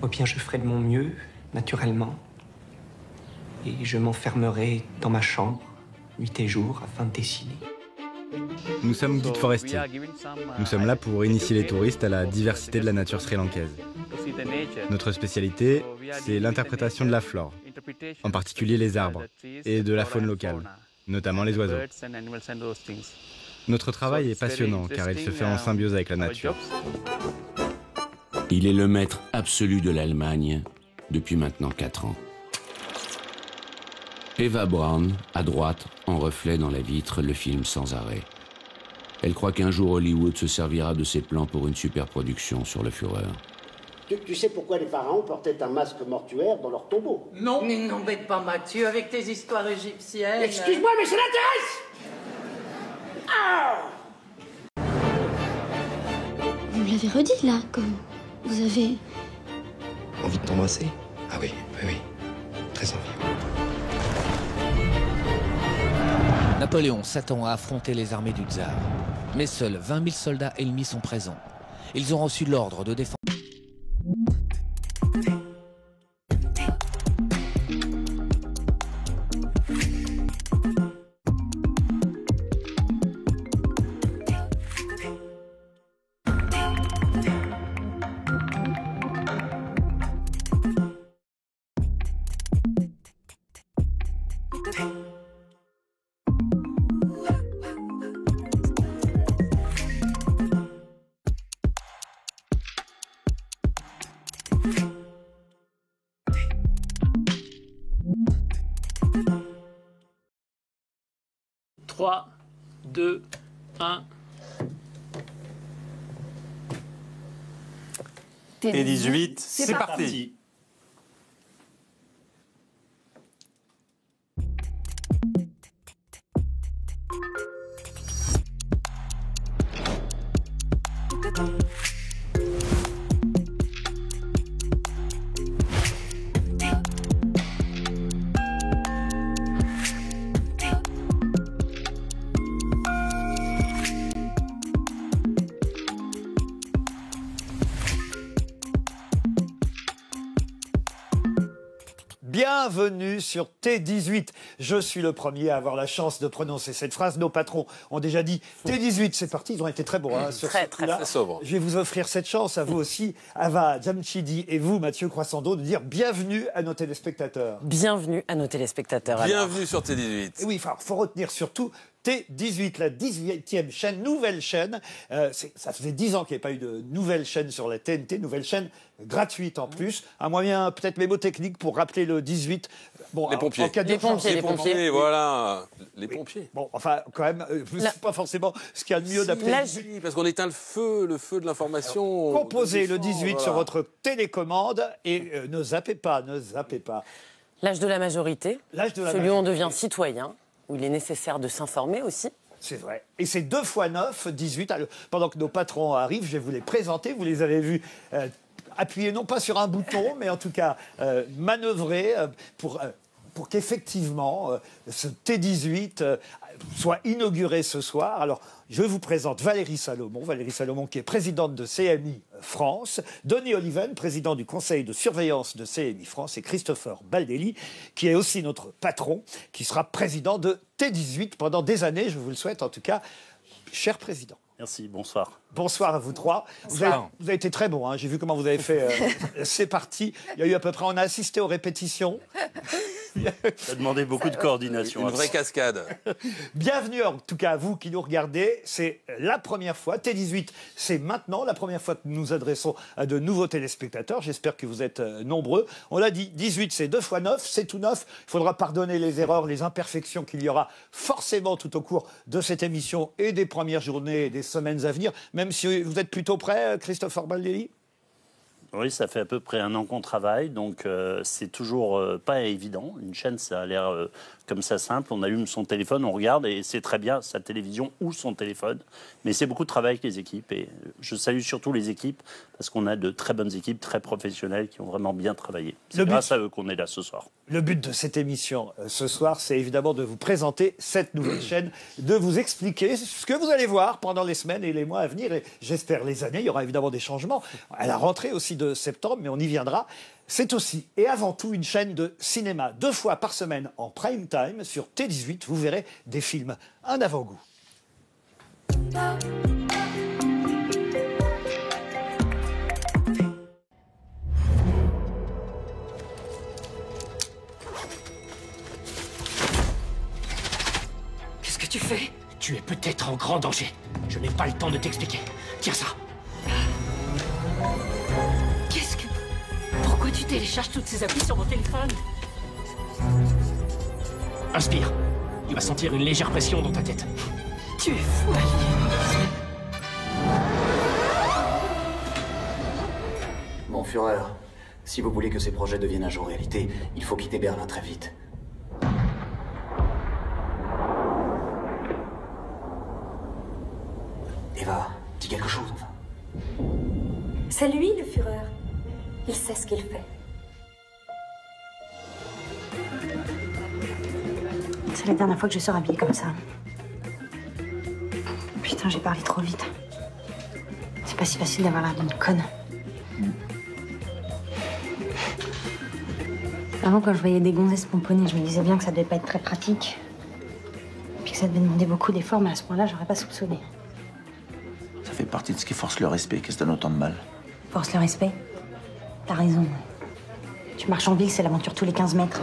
ou bien je ferai de mon mieux, naturellement, et je m'enfermerai dans ma chambre, nuit et jour, afin de dessiner. Nous sommes guides forestiers. Nous sommes là pour initier les touristes à la diversité de la nature sri-lankaise. Notre spécialité, c'est l'interprétation de la flore, en particulier les arbres, et de la faune locale, notamment les oiseaux. Notre travail est passionnant car il se fait en symbiose avec la nature. Il est le maître absolu de l'Allemagne depuis maintenant 4 ans. Eva Braun, à droite, en reflet dans la vitre, le filme sans arrêt. Elle croit qu'un jour Hollywood se servira de ses plans pour une superproduction sur le Führer. Tu sais pourquoi les pharaons portaient un masque mortuaire dans leur tombeau? Non. Mais n'embête pas Mathieu avec tes histoires égyptiennes. Excuse-moi, mais ça l'intéresse. Ah! Vous l'avez redit là, comme vous avez... Envie de t'embrasser? Ah oui, oui, oui. Très envie. Napoléon s'attend à affronter les armées du tsar. Mais seuls 20 000 soldats ennemis sont présents. Ils ont reçu l'ordre de défendre. Trois, 2, 1. T18, c'est parti. Bienvenue sur T18. Je suis le premier à avoir la chance de prononcer cette phrase. Nos patrons ont déjà dit T18, c'est parti. Ils ont été très bons sur ce coup-là. Très sobre. Je vais vous offrir cette chance, à vous aussi, Ava Jamchidi et vous, Mathieu Croissando, de dire bienvenue à nos téléspectateurs. Bienvenue à nos téléspectateurs. Bienvenue sur T18. Et oui, il faut retenir surtout T18, la 18e chaîne, nouvelle chaîne. Ça faisait 10 ans qu'il n'y avait pas eu de nouvelle chaîne sur la TNT, nouvelle chaîne gratuite en plus. Un moyen peut-être mémotechnique pour rappeler le 18. Bon, les pompiers. En cas les pompiers, voilà. Les pompiers. Bon, enfin, quand même, c'est pas forcément ce qu'il y a de mieux d'appeler. Si, parce qu'on éteint le feu de l'information. Composez le 18 sur votre télécommande et ne zappez pas, ne zappez pas. L'âge de la majorité, celui où on devient citoyen, où il est nécessaire de s'informer aussi. C'est vrai. Et c'est 2 x 9, 18. Alors, pendant que nos patrons arrivent, je vais vous les présenter. Vous les avez vus appuyer non pas sur un bouton, mais en tout cas manœuvrer pour qu'effectivement ce T18 soit inauguré ce soir. Alors, je vous présente Valérie Salomon qui est présidente de CMI France, Denis Oliven, président du conseil de surveillance de CMI France, et Christopher Baldelli, qui est aussi notre patron, qui sera président de T18 pendant des années, je vous le souhaite en tout cas, cher président. Merci, bonsoir. Bonsoir à vous trois. Vous avez été très bons, hein. J'ai vu comment vous avez fait. C'est parti. Il y a eu à peu près, on a assisté aux répétitions. Ça a demandé beaucoup de coordination. Une vraie cascade. Bienvenue en tout cas à vous qui nous regardez. C'est la première fois, T18, c'est maintenant la première fois que nous nous adressons à de nouveaux téléspectateurs. J'espère que vous êtes nombreux. On l'a dit, 18 c'est 2 x 9, c'est tout neuf. Il faudra pardonner les erreurs, les imperfections qu'il y aura forcément tout au cours de cette émission et des premières journées et des semaines à venir. Même si vous êtes plutôt prêt, Christopher Baldelli? Oui, ça fait à peu près 1 an qu'on travaille, donc c'est toujours pas évident. Une chaîne, ça a l'air comme ça simple. On allume son téléphone, on regarde et c'est très bien sa télévision ou son téléphone. Mais c'est beaucoup de travail avec les équipes et je salue surtout les équipes parce qu'on a de très bonnes équipes, très professionnelles qui ont vraiment bien travaillé. C'est grâce à eux qu'on est là ce soir. Le but de cette émission ce soir, c'est évidemment de vous présenter cette nouvelle chaîne, de vous expliquer ce que vous allez voir pendant les semaines et les mois à venir, et j'espère les années. Il y aura évidemment des changements à la rentrée aussi de septembre, mais on y viendra. C'est aussi et avant tout une chaîne de cinéma, 2 fois par semaine en prime time sur T18. Vous verrez des films, un avant-goût. Qu'est-ce que tu fais? Tu es peut-être en grand danger. Je n'ai pas le temps de t'expliquer. Tiens ça. Qu'est-ce que... Pourquoi tu télécharges toutes ces applis sur mon téléphone? Inspire. Tu vas sentir une légère pression dans ta tête. Tu es fou, Ali. Mon Führer, si vous voulez que ces projets deviennent un jour réalité, il faut quitter Berlin très vite. Eva, dis quelque chose, enfin. C'est lui, le Führer. Il sait ce qu'il fait. C'est la dernière fois que je sors habillée comme ça. Putain, j'ai parlé trop vite. C'est pas si facile d'avoir l'air d'une conne. Avant, quand je voyais des gonzesses pomponner, je me disais bien que ça devait pas être très pratique. Puis que ça devait demander beaucoup d'efforts, mais à ce point-là, j'aurais pas soupçonné. Ça fait partie de ce qui force le respect. Qu'est-ce que ça donne autant de mal? Force le respect? T'as raison. Tu marches en ville, c'est l'aventure tous les 15 mètres.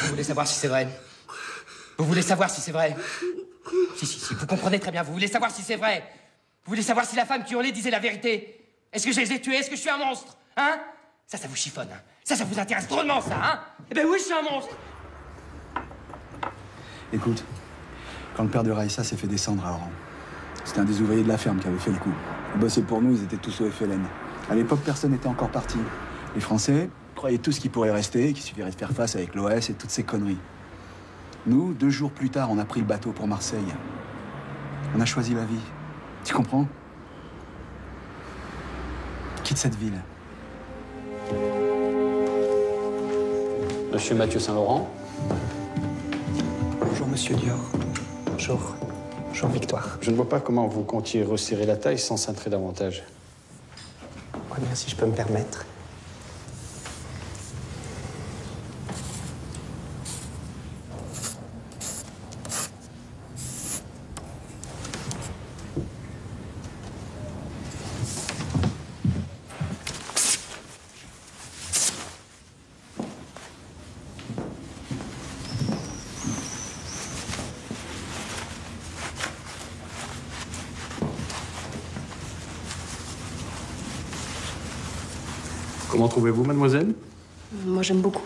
Vous voulez savoir si c'est vrai? Vous voulez savoir si c'est vrai? Si, vous comprenez très bien. Vous voulez savoir si c'est vrai? Vous voulez savoir si la femme qui hurlait disait la vérité? Est-ce que je les ai tués? Est-ce que je suis un monstre? Hein? Ça vous chiffonne, hein? Ça vous intéresse drôlement, ça, hein? Eh ben oui, je suis un monstre! Écoute, quand le père de Raïssa s'est fait descendre à Oran, c'était un des ouvriers de la ferme qui avait fait le coup. Ils bossaient pour nous, ils étaient tous au FLN. À l'époque, personne n'était encore parti. Les Français croyaient tous qu'ils pourraient rester, qu'il suffirait de faire face avec l'OS et toutes ces conneries. Nous, 2 jours plus tard, on a pris le bateau pour Marseille. On a choisi la vie. Tu comprends? Quitte cette ville. Monsieur Mathieu Saint-Laurent. Bonjour, monsieur Dior. Bonjour. Bonjour, Victoire. Je ne vois pas comment vous comptiez resserrer la taille sans cintrer davantage. Ouais, bien, si je peux me permettre. Comment trouvez-vous, mademoiselle? Moi, j'aime beaucoup.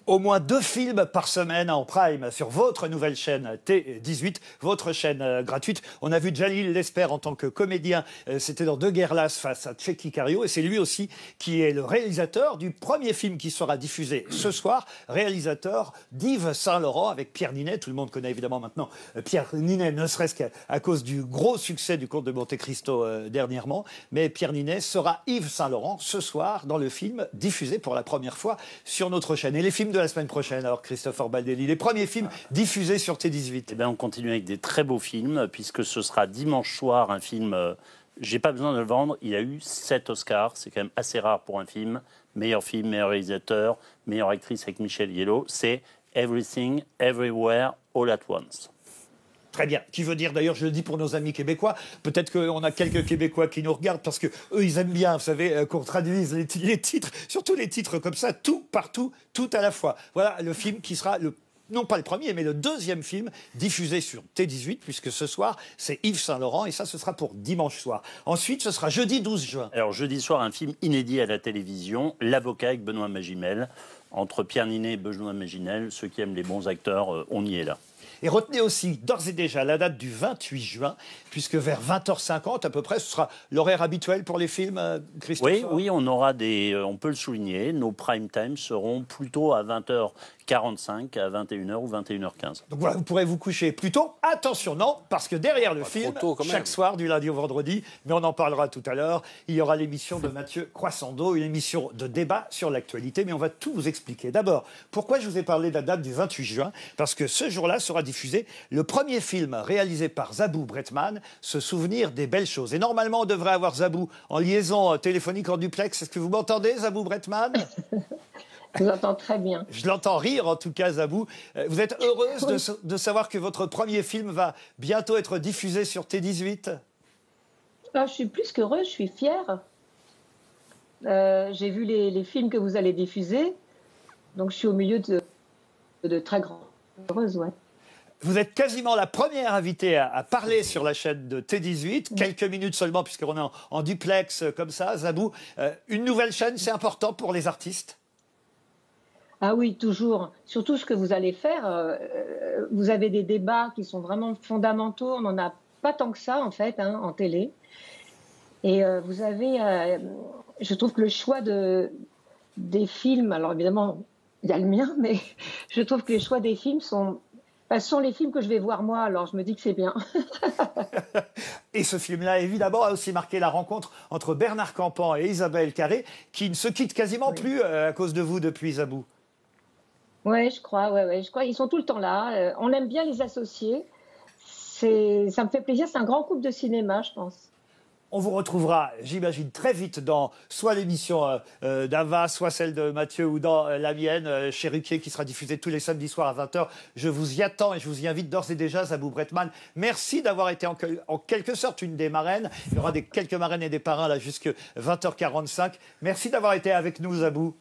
Au moins 2 films par semaine en prime sur votre nouvelle chaîne T18, votre chaîne gratuite. On a vu Jalil Lesper en tant que comédien. C'était dans 2 guerres lasses face à Tchéky Cario. Et c'est lui aussi qui est le réalisateur du premier film qui sera diffusé ce soir. Réalisateur d'Yves Saint-Laurent avec Pierre Ninet. Tout le monde connaît évidemment maintenant Pierre Ninet, ne serait-ce qu'à cause du gros succès du Comte de Monte-Cristo dernièrement. Mais Pierre Ninet sera Yves Saint-Laurent ce soir dans le film diffusé pour la première fois sur notre chaîne. Et les films de la semaine prochaine, alors Christopher Baldelli, les premiers films diffusés sur T18. Eh bien, on continue avec des très beaux films, puisque ce sera dimanche soir un film, j'ai pas besoin de le vendre, il a eu 7 Oscars, c'est quand même assez rare pour un film. Meilleur film, meilleur réalisateur, meilleure actrice avec Michelle Yellow, c'est Everything, Everywhere, All at Once. Très bien. Qui veut dire, d'ailleurs, je le dis pour nos amis québécois, peut-être qu'on a quelques Québécois qui nous regardent parce que eux, ils aiment bien, vous savez, qu'on traduise les titres, surtout les titres comme ça, tout, partout, tout à la fois. Voilà le film qui sera non pas le premier, mais le 2e film diffusé sur T18, puisque ce soir, c'est Yves Saint-Laurent, et ça, ce sera pour dimanche soir. Ensuite, ce sera jeudi 12 juin. Alors, jeudi soir, un film inédit à la télévision, L'Avocat avec Benoît Magimel. Entre Pierre Ninet et Benoît Magimel, ceux qui aiment les bons acteurs, on y est là. Et retenez aussi d'ores et déjà la date du 28 juin, puisque vers 20h50 à peu près, ce sera l'horaire habituel pour les films, Christophe. Oui, on aura on peut le souligner, nos prime time seront plutôt à 20h45, à 21h ou 21h15. Donc voilà, vous pourrez vous coucher plus tôt. Attention, non, parce que derrière le film, chaque soir, du lundi au vendredi, mais on en parlera tout à l'heure, il y aura l'émission de Mathieu Croissando, une émission de débat sur l'actualité, mais on va tout vous expliquer. D'abord, pourquoi je vous ai parlé de la date du 28 juin? Parce que ce jour-là sera diffusé le premier film réalisé par Zabou Bretman, Se souvenir des belles choses. Et normalement, on devrait avoir Zabou en liaison téléphonique en duplex. Est-ce que vous m'entendez, Zabou Bretman? Je vous entends très bien. Je l'entends rire, en tout cas, Zabou. Vous êtes heureuse de savoir que votre premier film va bientôt être diffusé sur T18? Je suis plus qu'heureuse, je suis fière. J'ai vu les films que vous allez diffuser, donc je suis au milieu de très grands. Heureuse, ouais. Vous êtes quasiment la première invitée à parler sur la chaîne de T18, quelques minutes seulement, puisqu'on est en duplex comme ça. Zabou, une nouvelle chaîne, c'est important pour les artistes? Ah oui, toujours. Surtout ce que vous allez faire, vous avez des débats qui sont vraiment fondamentaux. On n'en a pas tant que ça, en fait, en télé. Et vous avez, je trouve que le choix des films, alors évidemment, il y a le mien, mais je trouve que les choix des films sont les films que je vais voir moi, alors je me dis que c'est bien. Et ce film-là, évidemment, a aussi marqué la rencontre entre Bernard Campan et Isabelle Carré, qui ne se quittent quasiment plus à cause de vous depuis, Zabou. Ouais, je crois. Ils sont tout le temps là. On aime bien les associer. Ça me fait plaisir. C'est un grand couple de cinéma, je pense. On vous retrouvera, j'imagine, très vite dans soit l'émission d'Ava, soit celle de Mathieu ou dans la mienne, chez Ruquier, qui sera diffusée tous les samedis soirs à 20h. Je vous y attends et je vous y invite d'ores et déjà, Zabou Bretman. Merci d'avoir été en quelque sorte une des marraines. Il y aura quelques marraines et des parrains là jusqu'à 20h45. Merci d'avoir été avec nous, Zabou.